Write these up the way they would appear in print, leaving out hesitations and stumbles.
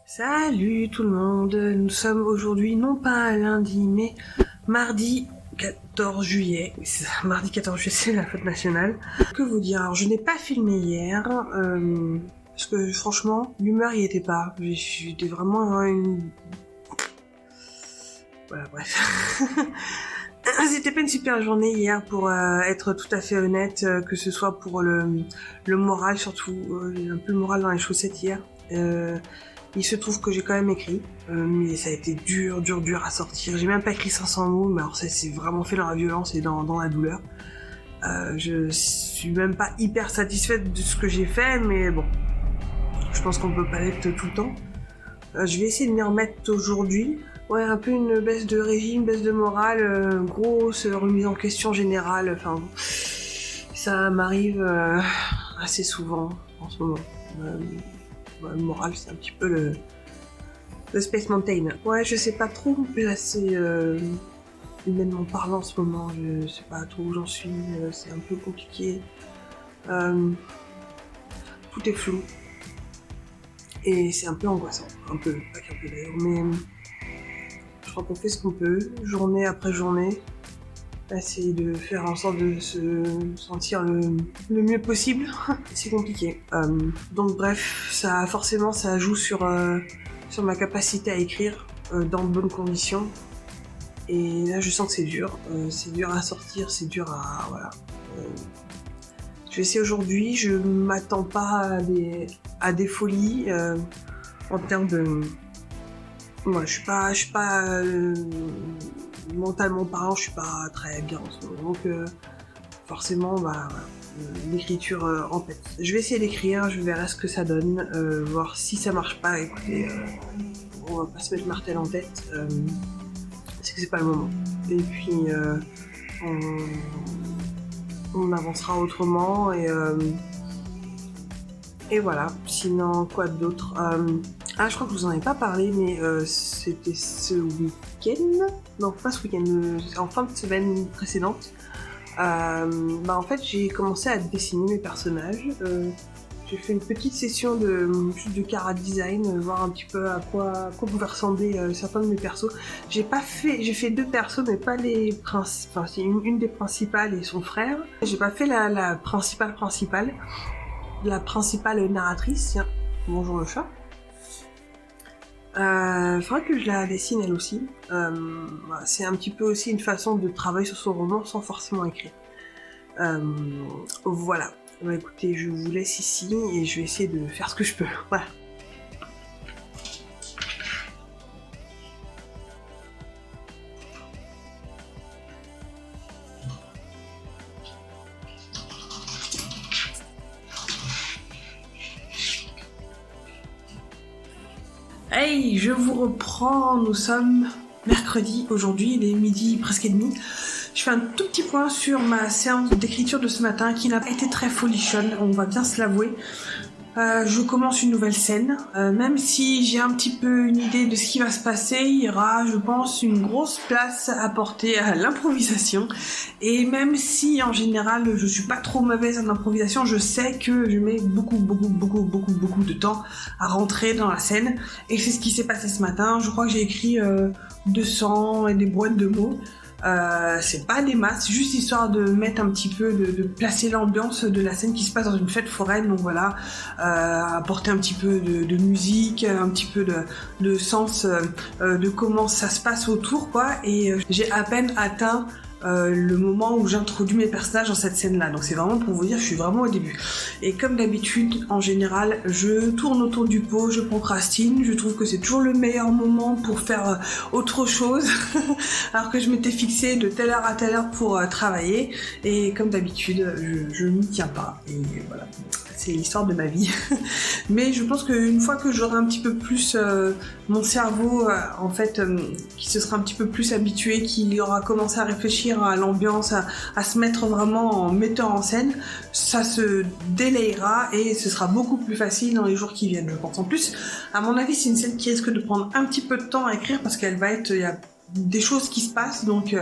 Salut tout le monde, nous sommes aujourd'hui non pas un lundi mais mardi 14 juillet. Oui, c'est ça, mardi 14 juillet, c'est la fête nationale. Que vous dire, alors je n'ai pas filmé hier, parce que franchement, l'humeur y était pas. J'étais vraiment une... Voilà, bref. C'était pas une super journée hier pour être tout à fait honnête, que ce soit pour le moral surtout, un peu le moral dans les chaussettes hier. Il se trouve que j'ai quand même écrit, mais ça a été dur à sortir. J'ai même pas écrit 500 mots, mais alors ça s'est vraiment fait dans la violence et dans la douleur. Je suis même pas hyper satisfaite de ce que j'ai fait, mais bon, je pense qu'on peut pas l'être tout le temps. Je vais essayer de m'y remettre aujourd'hui. Ouais, un peu une baisse de régime, baisse de morale, grosse remise en question générale. Enfin, ça m'arrive assez souvent en ce moment. Le moral, c'est un petit peu le Space Mountain. Ouais, je sais pas trop où me placer humainement parlant en ce moment. Je sais pas trop où j'en suis. C'est un peu compliqué. Tout est flou. Et c'est un peu angoissant. Un peu, pas qu'un peu d'ailleurs, mais je crois qu'on fait ce qu'on peut, journée après journée. Essayer de faire en sorte de se sentir le mieux possible. C'est compliqué. Donc bref, ça joue sur ma capacité à écrire dans de bonnes conditions. Et là je sens que c'est dur à sortir, c'est dur à... Voilà. Je vais essayer aujourd'hui, je m'attends pas à des folies en termes de... Moi, je suis pas mentalement parlant, je suis pas très bien en ce moment. Donc, forcément, l'écriture en tête. Je vais essayer d'écrire, je verrai ce que ça donne, voir si ça marche pas. Écoutez, on va pas se mettre le martel en tête, c'est que c'est pas le moment. Et puis, on avancera autrement et voilà. Sinon, quoi d'autre? Je crois que je vous en ai pas parlé, mais c'était ce week-end. Non, pas ce week-end, en fin de semaine précédente. En fait, j'ai commencé à dessiner mes personnages. J'ai fait une petite session de chara design, voir un petit peu à quoi pouvaient ressembler certains de mes persos. J'ai fait deux persos, mais pas les principaux. Enfin, c'est une des principales et son frère. J'ai pas fait la principale. La principale narratrice. Tiens, bonjour le chat. Faudrait que je la dessine elle aussi. C'est un petit peu aussi une façon de travailler sur son roman sans forcément écrire. Voilà. Écoutez, je vous laisse ici et je vais essayer de faire ce que je peux. Voilà. Hey, je vous reprends, nous sommes mercredi aujourd'hui, il est midi presque et demi. Je fais un tout petit point sur ma séance d'écriture de ce matin qui n'a pas été très folichonne, on va bien se l'avouer. Je commence une nouvelle scène, même si j'ai un petit peu une idée de ce qui va se passer, il y aura, je pense, une grosse place apportée à l'improvisation. Et même si, en général, je suis pas trop mauvaise en improvisation, je sais que je mets beaucoup de temps à rentrer dans la scène. Et c'est ce qui s'est passé ce matin. Je crois que j'ai écrit 200 et des brouettes de mots. C'est pas des masses, juste histoire de mettre un petit peu, de placer l'ambiance de la scène qui se passe dans une fête foraine, donc voilà, apporter un petit peu de musique, un petit peu de sens de comment ça se passe autour, quoi, et j'ai à peine atteint le moment où j'introduis mes personnages dans cette scène-là. Donc c'est vraiment pour vous dire, je suis vraiment au début. Et comme d'habitude, en général, je tourne autour du pot, je procrastine, je trouve que c'est toujours le meilleur moment pour faire autre chose, alors que je m'étais fixé de telle heure à telle heure pour travailler, et comme d'habitude, je m'y tiens pas, et voilà. C'est l'histoire de ma vie. Mais je pense qu'une fois que j'aurai un petit peu plus mon cerveau, qui se sera un petit peu plus habitué, qu'il aura commencé à réfléchir à l'ambiance, à se mettre vraiment en metteur en scène, ça se délayera et ce sera beaucoup plus facile dans les jours qui viennent, je pense. En plus, à mon avis, c'est une scène qui risque de prendre un petit peu de temps à écrire parce qu'elle va être... Il y a des choses qui se passent, donc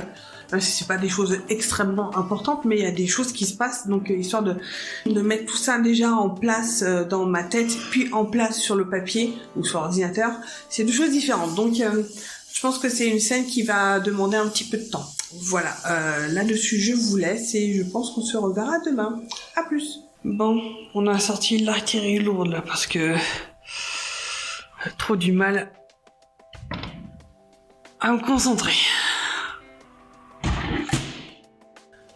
C'est pas des choses extrêmement importantes, mais il y a des choses qui se passent, donc histoire de mettre tout ça déjà en place dans ma tête, puis en place sur le papier ou sur l'ordinateur, c'est deux choses différentes. Donc je pense que c'est une scène qui va demander un petit peu de temps. Voilà, là-dessus je vous laisse et je pense qu'on se reverra demain. À plus. Bon, on a sorti l'artillerie lourde là parce que trop du mal à me concentrer.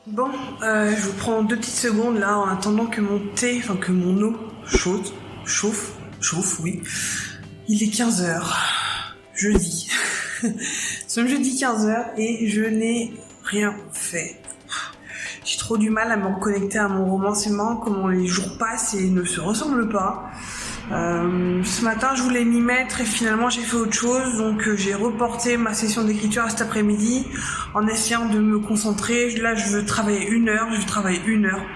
Bon, je vous prends 2 petites secondes là en attendant que mon thé, enfin que mon eau chauffe, oui. Il est 15h, jeudi. Nous sommes jeudi 15h et je n'ai rien fait. J'ai trop du mal à me reconnecter à mon roman, c'est marrant comment les jours passent et ne se ressemblent pas. Ce matin je voulais m'y mettre et finalement j'ai fait autre chose, donc j'ai reporté ma session d'écriture à cet après-midi en essayant de me concentrer. Là je veux travailler 1 heure,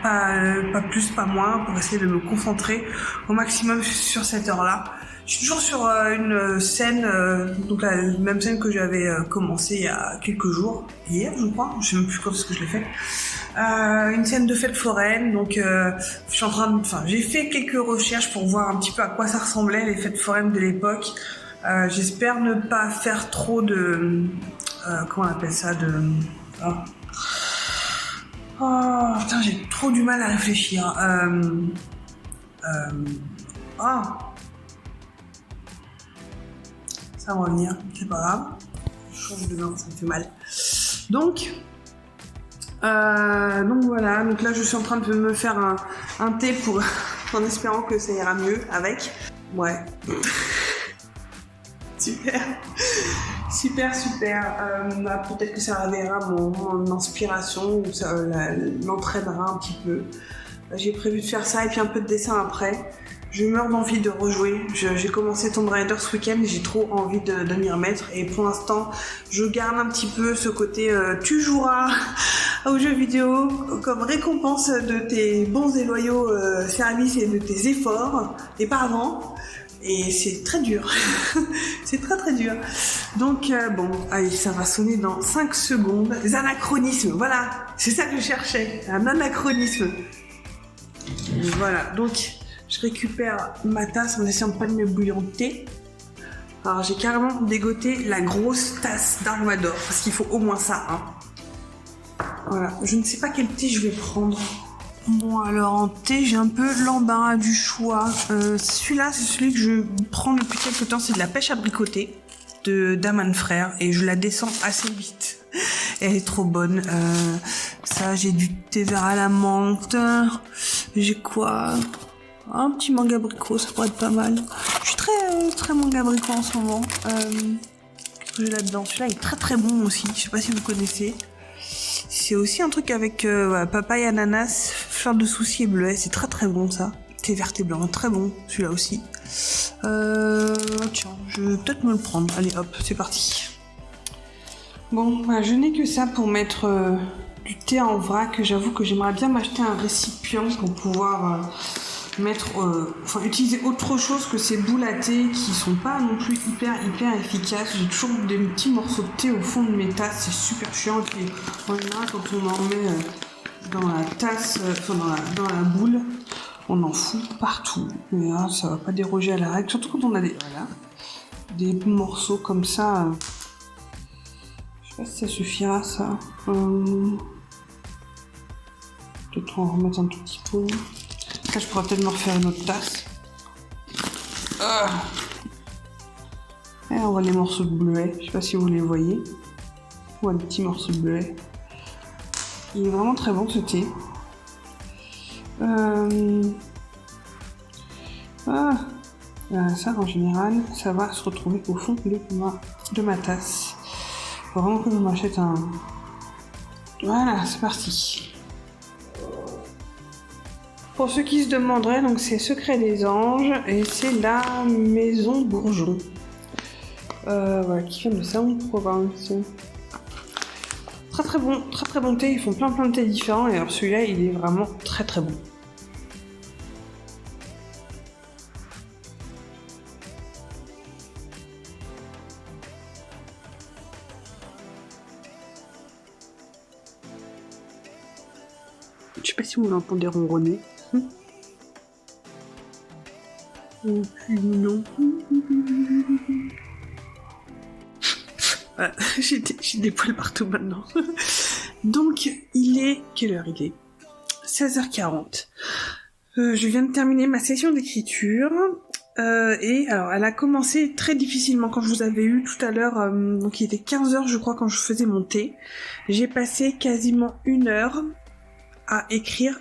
pas plus, pas moins, pour essayer de me concentrer au maximum sur cette heure-là. Je suis toujours sur une scène, donc la même scène que j'avais commencé il y a quelques jours, hier je crois, je sais même plus quand est-ce que je l'ai fait. Une scène de fête foraine, donc j'ai fait quelques recherches pour voir un petit peu à quoi ça ressemblait les fêtes foraines de l'époque. J'espère ne pas faire trop de comment on appelle ça, oh putain, j'ai trop du mal à réfléchir. Ça va revenir, c'est pas grave. Je change de main, ça me fait mal. Donc voilà, donc là je suis en train de me faire un thé pour en espérant que ça ira mieux avec. Ouais. Super. Peut-être que ça réveillera mon inspiration ou ça l'entraînera un petit peu. J'ai prévu de faire ça et puis un peu de dessin après. Je meurs d'envie de rejouer. J'ai commencé Tomb Raider ce week-end et j'ai trop envie de m'y remettre. Et pour l'instant, je garde un petit peu ce côté tu joueras aux jeux vidéo comme récompense de tes bons et loyaux services et de tes efforts, et pas avant. Et c'est très dur. C'est très dur. Donc bon, allez, ça va sonner dans 5 secondes. Les anachronismes, voilà. C'est ça que je cherchais. Un anachronisme. Voilà, donc je récupère ma tasse en essayant de pas de me bouillonter. Alors j'ai carrément dégoté la grosse tasse d'Armador, parce qu'il faut au moins ça, hein. Voilà, je ne sais pas quel thé je vais prendre. Bon, alors en thé, j'ai un peu l'embarras du choix. Celui-là, c'est celui que je prends depuis quelques temps, c'est de la pêche abricotée de Daman Frères et je la descends assez vite. Elle est trop bonne. Ça, j'ai du thé vert à la menthe. J'ai quoi? Un petit mangue abricot, ça pourrait être pas mal. Je suis très mangue abricot en ce moment. Qu'est-ce que j'ai là-dedans? Celui-là est très bon aussi. Je sais pas si vous connaissez. C'est aussi un truc avec papaye, ananas, fleur de souci et bleuet. C'est très bon ça. Thé vert et blanc, très bon celui-là aussi. Tiens, je vais peut-être me le prendre. Allez hop, c'est parti. Bon, je n'ai que ça pour mettre du thé en vrac. J'avoue que j'aimerais bien m'acheter un récipient pour pouvoir utiliser autre chose que ces boules à thé qui sont pas non plus hyper efficaces. J'ai toujours des petits morceaux de thé au fond de mes tasses, c'est super chiant. Et en général, quand on en met dans la tasse, dans la boule, on en fout partout. Mais là, ça va pas déroger à la règle, surtout quand on a des morceaux comme ça. Je sais pas si ça suffira, ça. Peut-être en remettre un tout petit peu. Là, je pourrais peut-être me refaire une autre tasse. Et on voit les morceaux de bleuet. Je sais pas si vous les voyez. On voit des petits morceaux de bleuet. Il est vraiment très bon ce thé. Ça, en général, ça va se retrouver au fond de ma tasse. Faut vraiment que je m'achète un... Voilà, c'est parti. Pour ceux qui se demanderaient, donc c'est Secret des Anges et c'est la Maison Bourgeon. Voilà, qui vient de Salon de Provence. Très bon thé, ils font plein de thés différents et alors celui-là il est vraiment très bon. Je sais pas si vous l'entendez ronronner. Oh, puis non. Voilà, j'ai des poils partout maintenant. Donc, il est... Quelle heure il est 16h40. Je viens de terminer ma session d'écriture. Et alors, elle a commencé très difficilement quand je vous avais eu tout à l'heure. Donc, il était 15h, je crois, quand je faisais mon thé. J'ai passé quasiment 1 heure à écrire...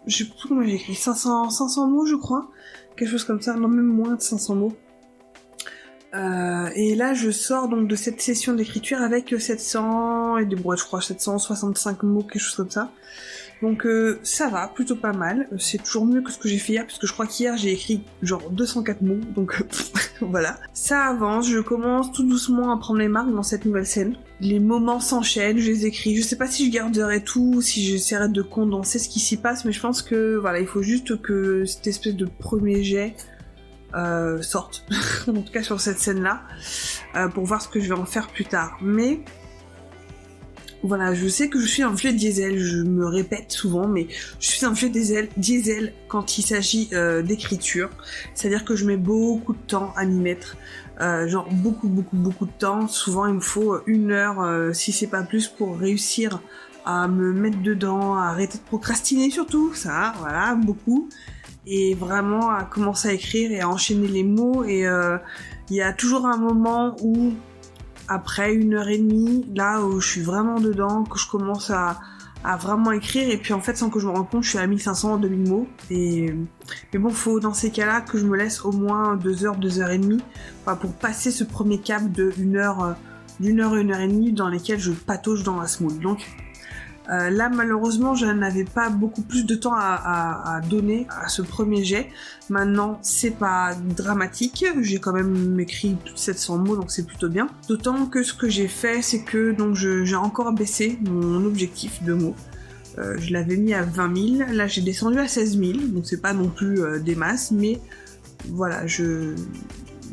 Je sais plus comment j'ai écrit. 500 mots, je crois. Quelque chose comme ça. Non, même moins de 500 mots. Et là, je sors donc de cette session d'écriture avec 700 et des brouettes, je crois, 765 mots, quelque chose comme ça. Donc ça va, plutôt pas mal. C'est toujours mieux que ce que j'ai fait hier, parce que je crois qu'hier j'ai écrit genre 204 mots, donc voilà. Ça avance, je commence tout doucement à prendre les marques dans cette nouvelle scène. Les moments s'enchaînent, je les écris. Je sais pas si je garderai tout, si j'essaierai de condenser ce qui s'y passe, mais je pense que voilà, il faut juste que cette espèce de premier jet sorte, en tout cas sur cette scène-là, pour voir ce que je vais en faire plus tard. Mais voilà, je sais que je suis un vieux diesel, je me répète souvent, mais je suis un vieux diesel quand il s'agit d'écriture. C'est-à-dire que je mets beaucoup de temps à m'y mettre, genre beaucoup de temps. Souvent il me faut 1 heure, si c'est pas plus, pour réussir à me mettre dedans, à arrêter de procrastiner surtout, ça, voilà, beaucoup. Et vraiment à commencer à écrire et à enchaîner les mots. Et il y a toujours un moment où, après 1h30, là où je suis vraiment dedans, que je commence à vraiment écrire, et puis en fait, sans que je me rende compte, je suis à 1500, 2000 mots. Mais bon, faut dans ces cas-là que je me laisse au moins 2 heures, 2h30, pour passer ce premier cap de 1 heure, d'1 heure et 1h30 dans lesquelles je patauge dans la smooth. Donc là, malheureusement, je n'avais pas beaucoup plus de temps à donner à ce premier jet. Maintenant, c'est pas dramatique. J'ai quand même écrit plus de 700 mots, donc c'est plutôt bien. D'autant que ce que j'ai fait, c'est que donc j'ai encore baissé mon objectif de mots. Je l'avais mis à 20 000. Là, j'ai descendu à 16 000, donc c'est pas non plus des masses, mais voilà,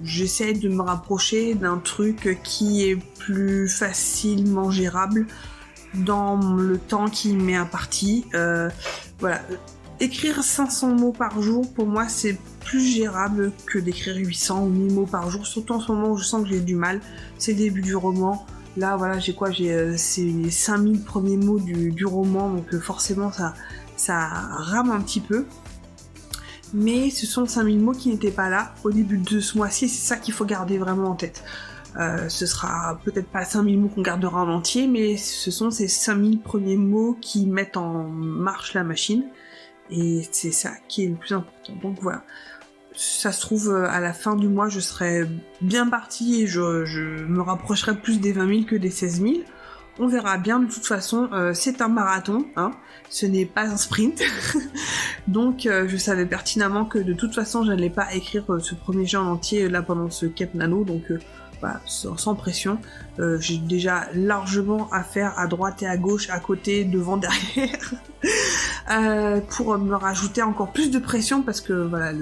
j'essaie de me rapprocher d'un truc qui est plus facilement gérable dans le temps qui m'est imparti. Voilà. Écrire 500 mots par jour, pour moi, c'est plus gérable que d'écrire 800 ou 1000 mots par jour, surtout en ce moment où je sens que j'ai du mal. C'est le début du roman. Là, voilà, j'ai ces 5000 premiers mots du roman, donc forcément, ça rame un petit peu. Mais ce sont 5000 mots qui n'étaient pas là au début de ce mois-ci, c'est ça qu'il faut garder vraiment en tête. Ce sera peut-être pas 5000 mots qu'on gardera en entier, mais ce sont ces 5000 premiers mots qui mettent en marche la machine, et c'est ça qui est le plus important. Donc voilà, ça se trouve à la fin du mois je serai bien partie et je me rapprocherai plus des 20 000 que des 16 000. On verra bien, de toute façon, c'est un marathon, hein, ce n'est pas un sprint. Donc je savais pertinemment que de toute façon je n'allais pas écrire ce premier jet en entier là pendant ce cap nano, donc voilà, sans pression. J'ai déjà largement à faire à droite et à gauche, à côté, devant, derrière, pour me rajouter encore plus de pression, parce que voilà,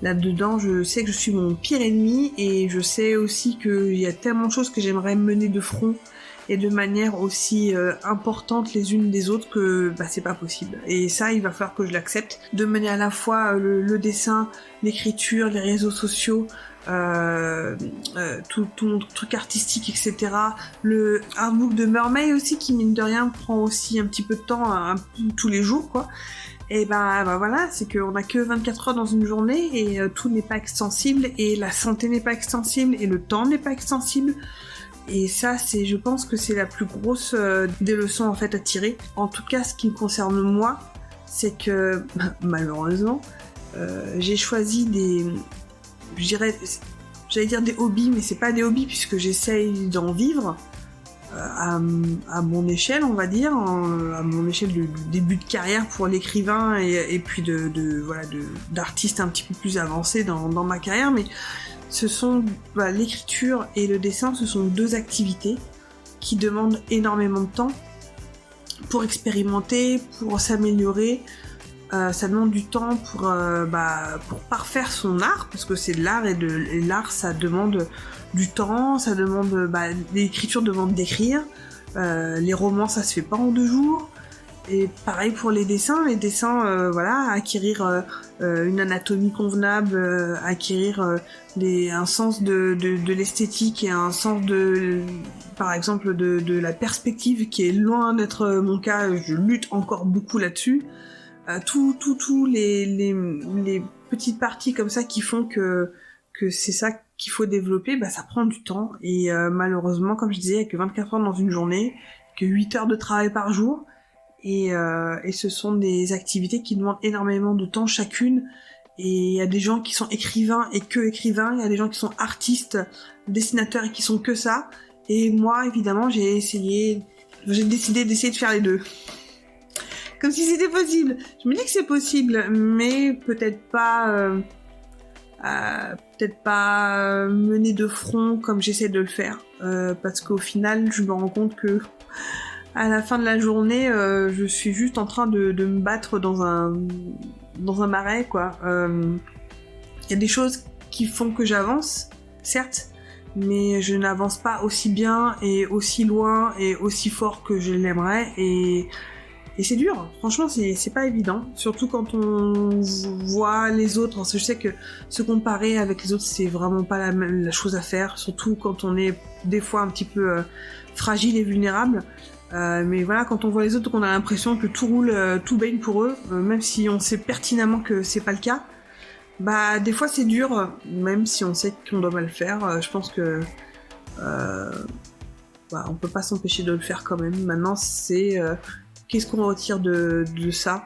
là-dedans, je sais que je suis mon pire ennemi, et je sais aussi qu'il y a tellement de choses que j'aimerais mener de front et de manière aussi importante les unes des autres que c'est pas possible. Et ça, il va falloir que je l'accepte, de mener à la fois le dessin, l'écriture, les réseaux sociaux, tout mon truc artistique, etc. Le artbook de Mermaid aussi, qui mine de rien prend aussi un petit peu de temps, tous les jours, quoi. Et voilà, c'est qu'on a que 24 heures dans une journée, et tout n'est pas extensible, et la santé n'est pas extensible, et le temps n'est pas extensible. Et ça, je pense que c'est la plus grosse des leçons en fait à tirer. En tout cas, ce qui me concerne moi, c'est que malheureusement, j'ai choisi j'allais dire des hobbies, mais c'est pas des hobbies puisque j'essaye d'en vivre à mon échelle, on va dire, à mon échelle de début de carrière pour l'écrivain, et puis d'artiste un petit peu plus avancé dans ma carrière, mais ce sont l'écriture et le dessin, ce sont 2 activités qui demandent énormément de temps pour expérimenter, pour s'améliorer. Ça demande du temps pour parfaire son art, parce que c'est de l'art, et l'art ça demande du temps, ça demande l'écriture demande d'écrire, les romans ça se fait pas en 2 jours, Et pareil pour les dessins, voilà, acquérir une anatomie convenable, acquérir un sens de l'esthétique et un sens par exemple, de la perspective qui est loin d'être mon cas. Je lutte encore beaucoup là-dessus. Tous les petites parties comme ça qui font que c'est ça qu'il faut développer, ça prend du temps. Et malheureusement, comme je disais, il n'y a que 24 heures dans une journée, que 8 heures de travail par jour. Et ce sont des activités qui demandent énormément de temps chacune. Et il y a des gens qui sont écrivains et que écrivains, il y a des gens qui sont artistes, dessinateurs et qui sont que ça. Et moi, évidemment, j'ai décidé d'essayer de faire les deux. Comme si c'était possible. Je me dis que c'est possible, mais peut-être pas mener de front comme j'essaie de le faire. Parce qu'au final, je me rends compte que à la fin de la journée, je suis juste en train de me battre dans un marais, quoi. Y a des choses qui font que j'avance, certes, mais je n'avance pas aussi bien et aussi loin et aussi fort que je l'aimerais, et c'est dur. Franchement, c'est pas évident, surtout quand on voit les autres. Je sais que se comparer avec les autres, c'est vraiment pas la chose à faire, surtout quand on est des fois un petit peu fragile et vulnérable. Mais voilà, quand on voit les autres, on a l'impression que tout roule, tout baigne pour eux, même si on sait pertinemment que c'est pas le cas. Des fois c'est dur, même si on sait qu'on doit mal faire. Je pense que on peut pas s'empêcher de le faire quand même. Maintenant, c'est qu'est-ce qu'on retire de ça.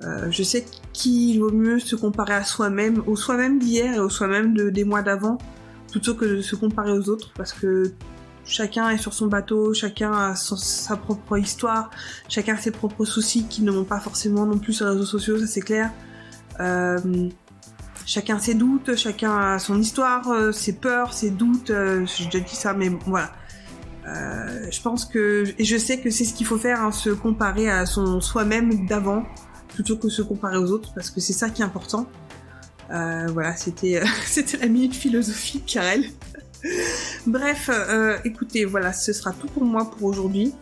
Je sais qu'il vaut mieux se comparer à soi-même, au soi-même d'hier et au soi-même des mois d'avant, plutôt que de se comparer aux autres, parce que chacun est sur son bateau, chacun a sa propre histoire, chacun a ses propres soucis qui ne vont pas forcément non plus sur les réseaux sociaux, ça c'est clair. Chacun a ses doutes, chacun a son histoire, ses peurs, ses doutes, j'ai déjà dit ça, mais bon, voilà. Je pense que, et je sais que c'est ce qu'il faut faire, hein, se comparer à son soi-même d'avant, plutôt que se comparer aux autres, parce que c'est ça qui est important. Voilà, c'était la minute philosophique, Karel. Bref, écoutez, voilà, ce sera tout pour moi pour aujourd'hui.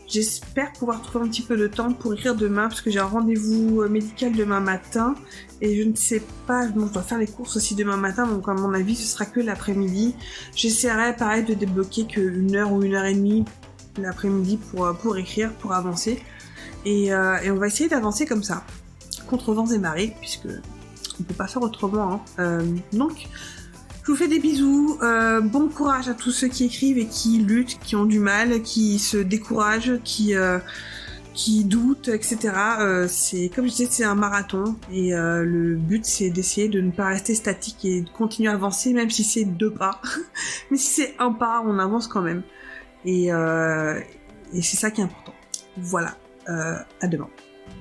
J'espère pouvoir trouver un petit peu de temps pour écrire demain, parce que j'ai un rendez-vous médical demain matin, et je ne sais pas, bon, je dois faire les courses aussi demain matin, donc à mon avis ce sera que l'après-midi. J'essaierai pareil de débloquer que 1 heure ou 1h30 l'après-midi pour écrire, pour avancer, et on va essayer d'avancer comme ça, contre vents et marées, puisque on peut pas faire autrement, hein. Donc je vous fais des bisous, bon courage à tous ceux qui écrivent et qui luttent, qui ont du mal, qui se découragent, qui doutent, etc. C'est, comme je disais, c'est un marathon, et le but c'est d'essayer de ne pas rester statique et de continuer à avancer, même si c'est 2 pas. Mais si c'est 1 pas, on avance quand même. Et c'est ça qui est important. Voilà, à demain.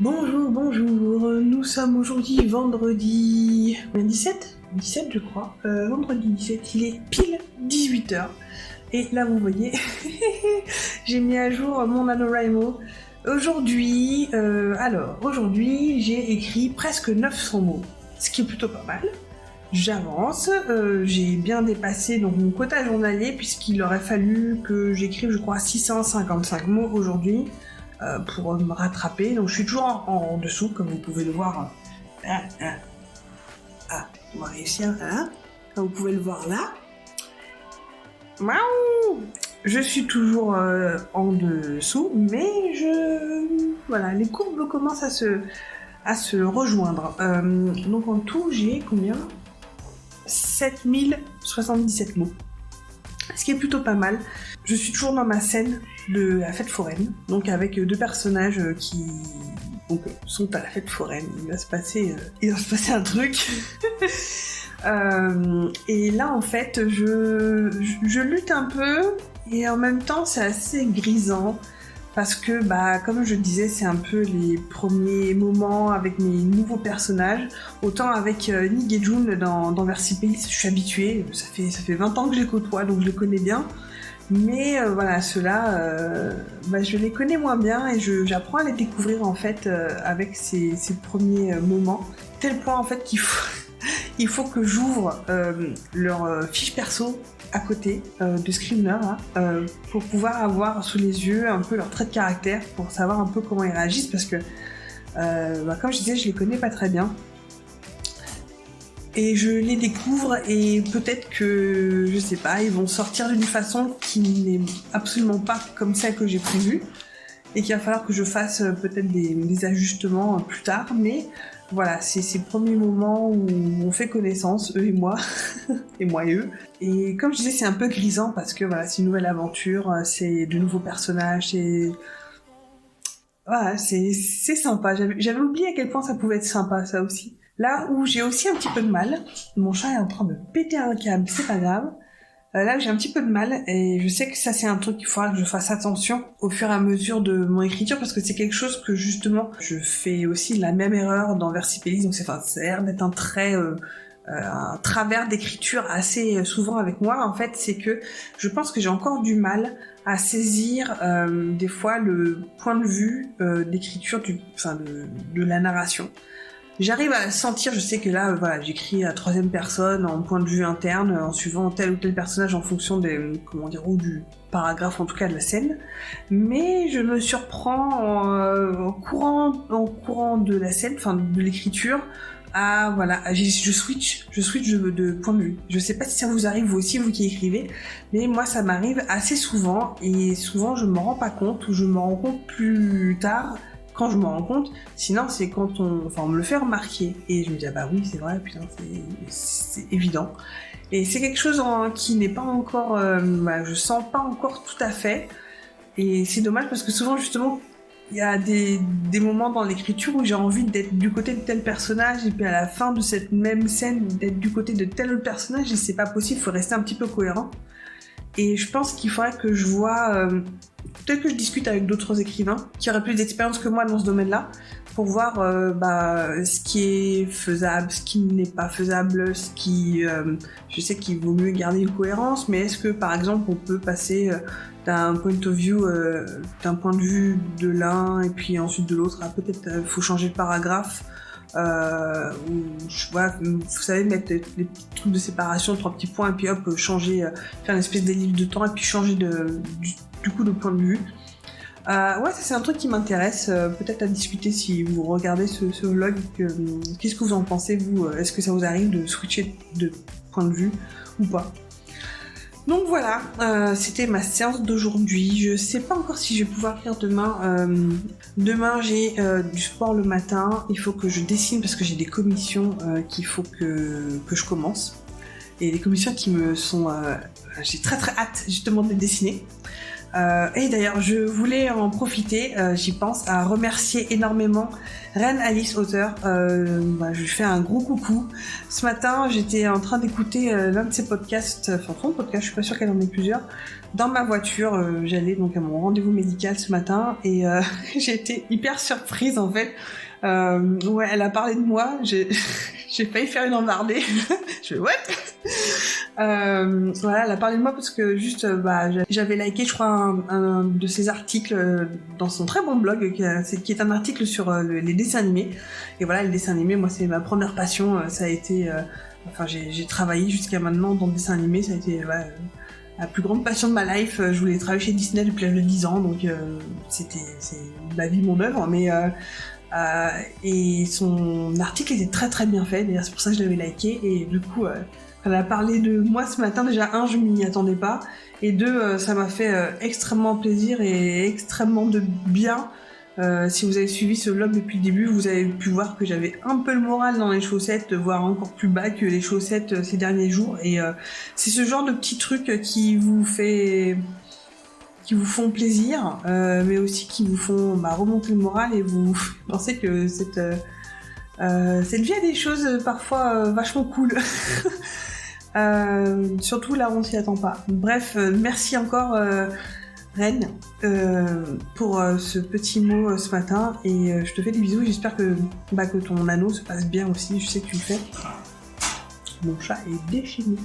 Bonjour, nous sommes aujourd'hui vendredi 17 je crois, vendredi 17, il est pile 18h, et là vous voyez, j'ai mis à jour mon NaNoWriMo. Aujourd'hui, j'ai écrit presque 900 mots, ce qui est plutôt pas mal. J'avance, j'ai bien dépassé donc mon quota journalier, puisqu'il aurait fallu que j'écrive, je crois, 655 mots aujourd'hui, pour me rattraper, donc je suis toujours en dessous, comme vous pouvez le voir. On va réussir, hein, comme vous pouvez le voir là. Waouh, je suis toujours en dessous, mais voilà, les courbes commencent à se rejoindre. Donc en tout, j'ai combien ? 7077 mots. Ce qui est plutôt pas mal. Je suis toujours dans ma scène de la fête foraine, donc avec 2 personnages qui sont à la fête foraine. Il va se passer un truc. Et là, en fait, je lutte un peu, et en même temps, c'est assez grisant, parce que, comme je disais, c'est un peu les premiers moments avec mes nouveaux personnages. Autant avec Nick et June dans Versipéis, je suis habituée, ça fait 20 ans que je les côtoie, donc je les connais bien. Mais voilà, ceux-là, je les connais moins bien, et j'apprends à les découvrir en fait avec ces premiers moments. Tel point en fait qu'il faut il faut que j'ouvre leur fiche perso à côté de Scrivener pour pouvoir avoir sous les yeux un peu leurs traits de caractère, pour savoir un peu comment ils réagissent, parce que comme je disais, je les connais pas très bien. Et je les découvre et peut-être que, je sais pas, ils vont sortir d'une façon qui n'est absolument pas comme celle que j'ai prévue et qu'il va falloir que je fasse peut-être des ajustements plus tard. Mais voilà, c'est ces premiers moments où on fait connaissance, eux et moi, et moi et eux. Et comme je disais, c'est un peu grisant parce que voilà, c'est une nouvelle aventure, c'est de nouveaux personnages, voilà, c'est sympa. J'avais oublié à quel point ça pouvait être sympa, ça aussi. Là où j'ai aussi un petit peu de mal, mon chat est en train de péter un câble, c'est pas grave. Là où j'ai un petit peu de mal, et je sais que ça c'est un truc qu'il faudra que je fasse attention au fur et à mesure de mon écriture, parce que c'est quelque chose que justement, je fais aussi la même erreur dans Versipellis, donc ça a l'air d'être un travers d'écriture assez souvent avec moi, en fait, c'est que je pense que j'ai encore du mal à saisir des fois le point de vue d'écriture de la narration. J'arrive à sentir, je sais que là, voilà, j'écris à troisième personne, en point de vue interne, en suivant tel ou tel personnage en fonction ou du paragraphe, en tout cas de la scène. Mais je me surprends en courant de la scène, enfin de l'écriture, je switch de point de vue. Je sais pas si ça vous arrive vous aussi, vous qui écrivez, mais moi ça m'arrive assez souvent, et souvent je me rends pas compte, ou je me rends compte plus tard, quand je me rends compte, sinon c'est quand on me le fait remarquer, et je me dis ah bah oui c'est vrai, putain c'est évident, et c'est quelque chose qui n'est pas encore, je sens pas encore tout à fait, et c'est dommage parce que souvent justement il y a des moments dans l'écriture où j'ai envie d'être du côté de tel personnage, et puis à la fin de cette même scène d'être du côté de tel autre personnage, et c'est pas possible, il faut rester un petit peu cohérent. Et je pense qu'il faudrait que je vois, peut-être que je discute avec d'autres écrivains qui auraient plus d'expérience que moi dans ce domaine-là, pour voir ce qui est faisable, ce qui n'est pas faisable, je sais qu'il vaut mieux garder une cohérence, mais est-ce que par exemple on peut passer d'un point de vue de l'un et puis ensuite de l'autre, peut-être faut changer de paragraphe, vous savez, mettre les petits trucs de séparation, 3 petits points, et puis hop, faire une espèce d'ellipse de temps, et puis changer du coup de point de vue. Ça c'est un truc qui m'intéresse, peut-être à discuter si vous regardez ce vlog. Qu'est-ce que vous en pensez, vous? Est-ce que ça vous arrive de switcher de point de vue ou pas? Donc voilà, c'était ma séance d'aujourd'hui. Je sais pas encore si je vais pouvoir faire demain. Demain j'ai du sport le matin, il faut que je dessine parce que j'ai des commissions qu'il faut que je commence. Et des commissions qui me sont... j'ai très très hâte justement de les dessiner. Et d'ailleurs, je voulais en profiter, j'y pense, à remercier énormément Reine Alice, auteur. Je lui fais un gros coucou. Ce matin, j'étais en train d'écouter l'un de ses podcasts, enfin son podcast, je suis pas sûre qu'elle en ait plusieurs, dans ma voiture. J'allais donc à mon rendez-vous médical ce matin, et j'ai été hyper surprise en fait. Elle a parlé de moi, j'ai failli faire une embardée. Je fais what? Elle a parlé de moi parce que juste j'avais liké, je crois, un de ses articles dans son très bon blog qui est un article sur les dessins animés. Et voilà, les dessins animés, moi c'est ma première passion. Ça a été j'ai travaillé jusqu'à maintenant dans le dessin animé, ça a été la plus grande passion de ma life. Je voulais travailler chez Disney depuis l'âge de 10 ans, donc c'est ma vie, mon œuvre. Mais et son article était très très bien fait, d'ailleurs c'est pour ça que je l'avais liké. Et du coup elle a parlé de moi ce matin. Déjà, je m'y attendais pas, et 2, ça m'a fait extrêmement plaisir et extrêmement de bien. Si vous avez suivi ce vlog depuis le début, vous avez pu voir que j'avais un peu le moral dans les chaussettes, voire encore plus bas que les chaussettes ces derniers jours, et c'est ce genre de petits trucs qui vous font plaisir, mais aussi qui vous font remonter le moral, et vous pensez que cette vie a des choses parfois vachement cool. Surtout là où on s'y attend pas. Bref, merci encore Reine pour ce petit mot ce matin, et je te fais des bisous. J'espère que ton anneau se passe bien aussi, je sais que tu le fais. Mon chat est déchaîné.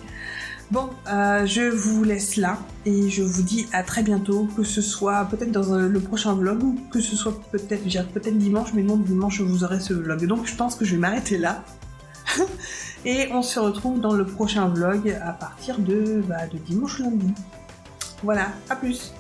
Bon, je vous laisse là, et je vous dis à très bientôt, que ce soit peut-être dans le prochain vlog, ou que ce soit peut-être dimanche, mais non, dimanche vous aurez ce vlog. Donc je pense que je vais m'arrêter là. Et on se retrouve dans le prochain vlog à partir de dimanche ou lundi. Voilà, à plus.